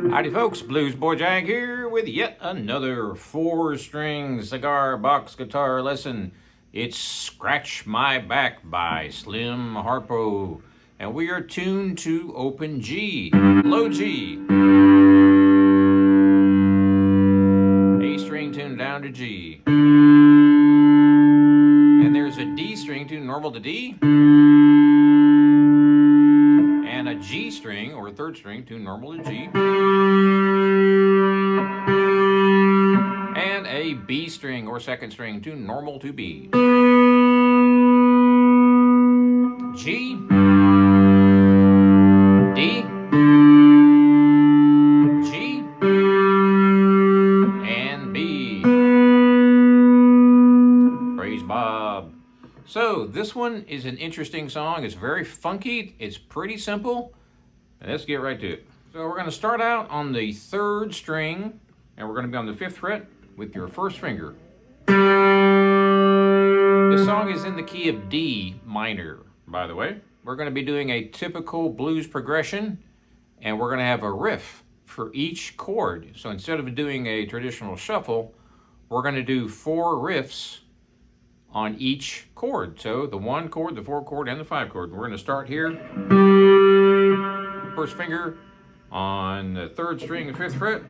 Howdy folks, Bluesboyjag here with yet another 4-string cigar box guitar lesson. It's Scratch My Back by Slim Harpo, and we are tuned to open G, low G, A string tuned down to G, and there's a D string tuned normal to D, and a G string or 3rd string tuned normal to G, and a B string or 2nd string tuned normal to B. G, D, G, and B. Praise Bob. So this one is an interesting song. It's very funky. It's pretty simple. And let's get right to it. So we're going to start out on the 3rd string, and we're going to be on the 5th fret with your 1st finger. This song is in the key of D minor, by the way. We're going to be doing a typical blues progression, and we're going to have a riff for each chord. So instead of doing a traditional shuffle, we're going to do 4 riffs on each chord. So the 1 chord, the 4 chord, and the 5 chord. We're going to start here. 1st finger on the 3rd string and 5th fret.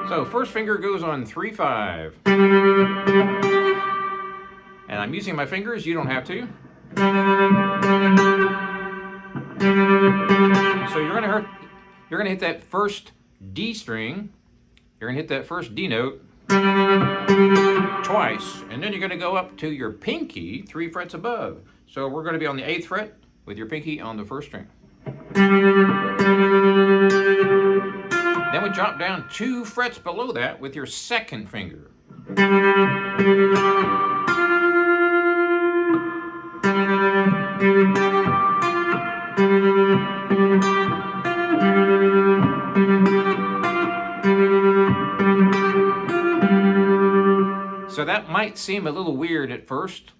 So 1st finger goes on 3-5. And I'm using my fingers, you don't have to. So you're gonna hit that 1st D string. You're gonna hit that 1st D note twice, and then you're gonna go up to your pinky 3 frets above. So we're gonna be on the 8th fret with your pinky on the 1st string. Then we drop down 2 frets below that with your 2nd finger. So that might seem a little weird at first,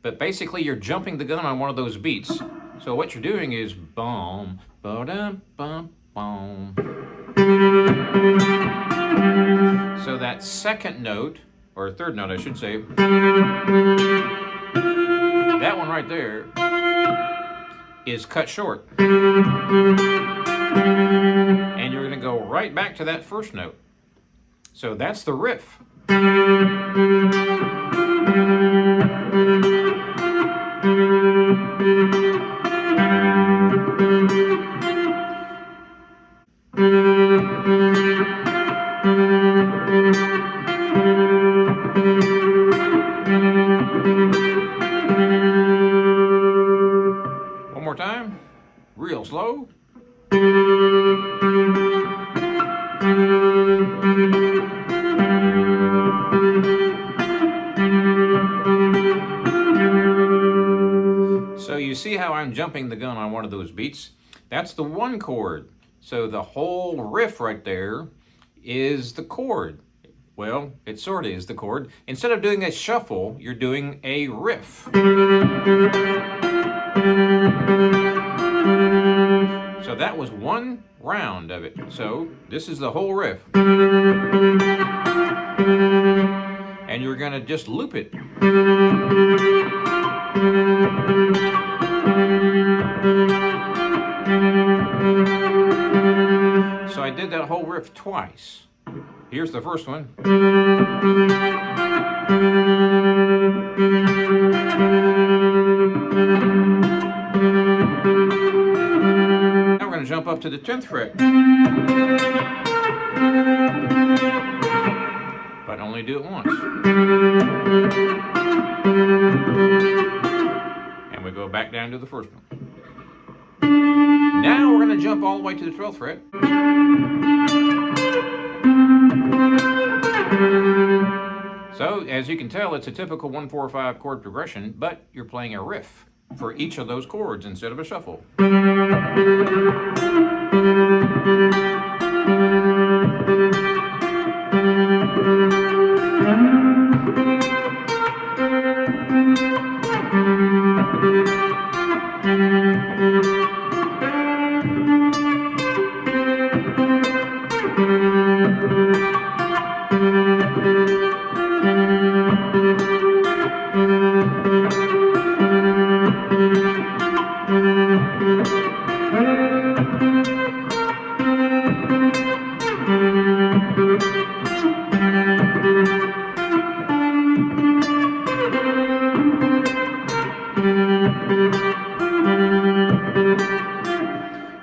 but basically you're jumping the gun on one of those beats. So what you're doing is boom, ba-dum, bum, boom. So that 2nd note, or 3rd note I should say, that one right there is cut short. And you're going to go right back to that 1st note. So that's the riff. One more time, real slow. So you see how I'm jumping the gun on one of those beats? That's the 1 chord. So the whole riff right there is the chord. Well, it sort of is the chord. Instead of doing a shuffle, you're doing a riff. So that was 1 round of it. So this is the whole riff. And you're going to just loop it. So I did that whole riff twice. Here's the first one. Now we're going to jump up to the 10th fret. But only do it once. And we go back down to the first one. Now we're going to jump all the way to the 12th fret. So, as you can tell, it's a typical 1-4-5 chord progression, but you're playing a riff for each of those chords instead of a shuffle.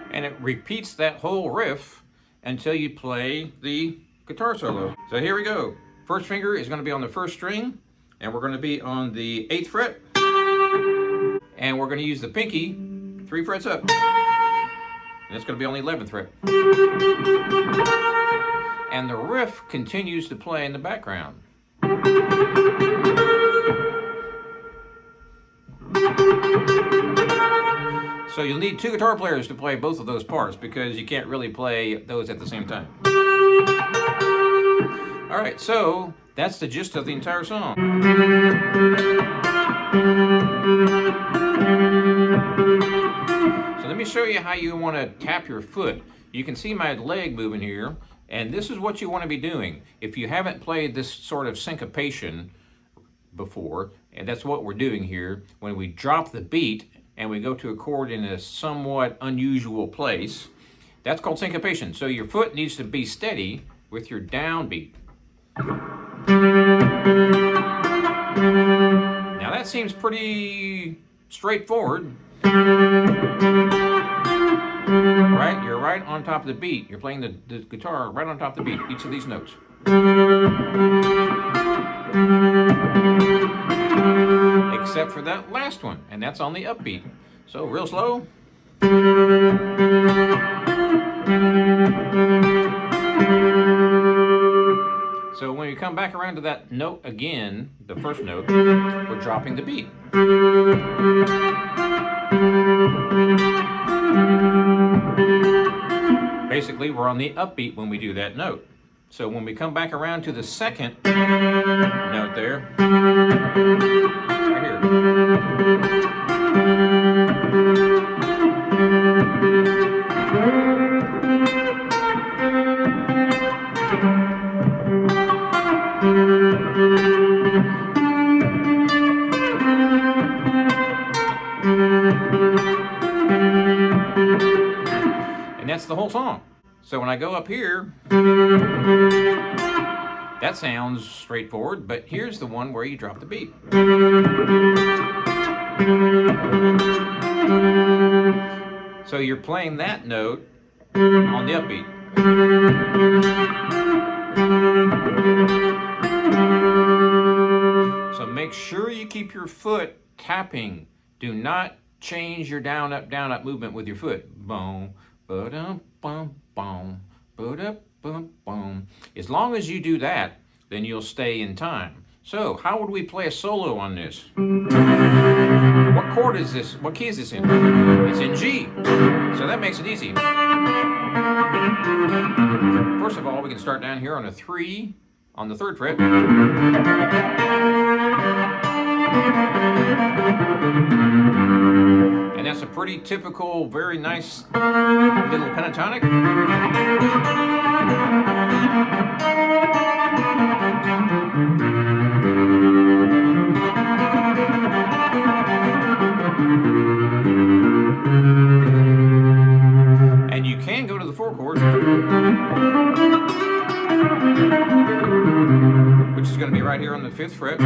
And it repeats that whole riff until you play the guitar solo. So here we go. First finger is going to be on the first string, and we're going to be on the 8th fret. And we're going to use the pinky 3 frets up. And it's going to be on the 11th fret. And the riff continues to play in the background. So you'll need 2 guitar players to play both of those parts because you can't really play those at the same time. All right, so that's the gist of the entire song. So let me show you how you want to tap your foot. You can see my leg moving here, and this is what you want to be doing. If you haven't played this sort of syncopation before, and that's what we're doing here, when we drop the beat and we go to a chord in a somewhat unusual place, that's called syncopation. So your foot needs to be steady with your downbeat. Now that seems pretty straightforward. Right? You're right on top of the beat. You're playing the guitar right on top of the beat, each of these notes. Except for that last one, and that's on the upbeat. So real slow. So when you come back around to that note again, the first note, we're dropping the beat. Basically, we're on the upbeat when we do that note. So when we come back around to the second note there, right here. And that's the whole song. So when I go up here, that sounds straightforward, but here's the one where you drop the beat. So you're playing that note on the upbeat. So make sure you keep your foot tapping. Do not change your down, up movement with your foot. Boom, ba-dum, bum, bum, ba-dum, bum, bum. As long as you do that, then you'll stay in time. So, how would we play a solo on this? What chord is this? What key is this in? It's in G. So that makes it easy. First of all, we can start down here on a 3 on the 3rd fret. And that's a pretty typical, very nice little pentatonic. And you can go to the 4 chord, which is going to be right here on the 5th fret.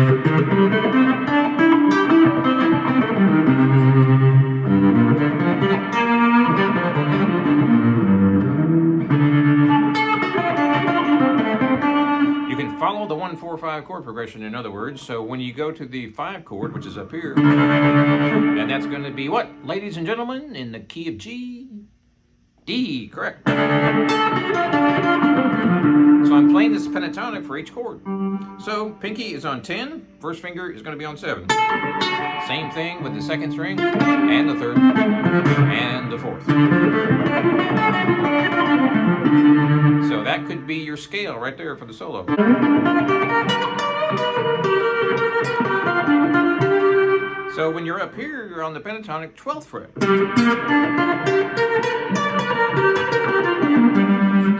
You can follow the 1-4-5 chord progression, in other words. So when you go to the 5 chord, which is up here, and that's going to be what, ladies and gentlemen, in the key of G. D, correct. So I'm playing this pentatonic for each chord. So pinky is on 10, first finger is going to be on 7. Same thing with the second string, and the third, and the fourth. So that could be your scale right there for the solo. So when you're up here, you're on the pentatonic 12th fret.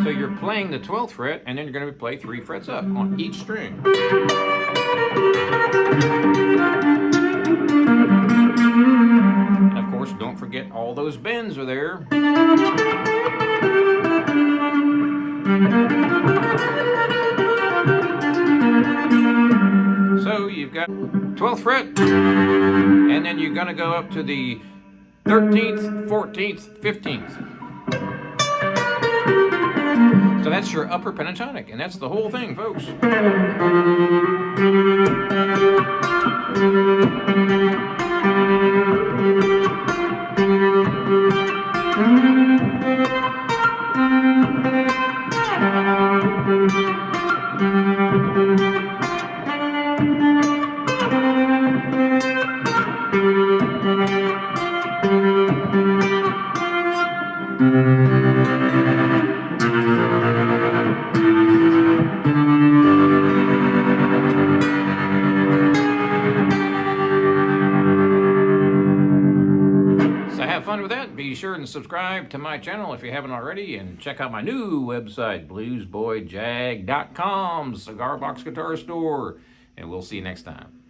So you're playing the 12th fret, and then you're going to play 3 frets up on each string. And of course, don't forget all those bends are there. So you've got 12th fret, and then you're going to go up to the 13th, 14th, 15th. So that's your upper pentatonic, and that's the whole thing, folks. Have fun with that. Be sure and subscribe to my channel if you haven't already, and check out my new website, bluesboyjag.com, Cigar Box Guitar Store, and we'll see you next time.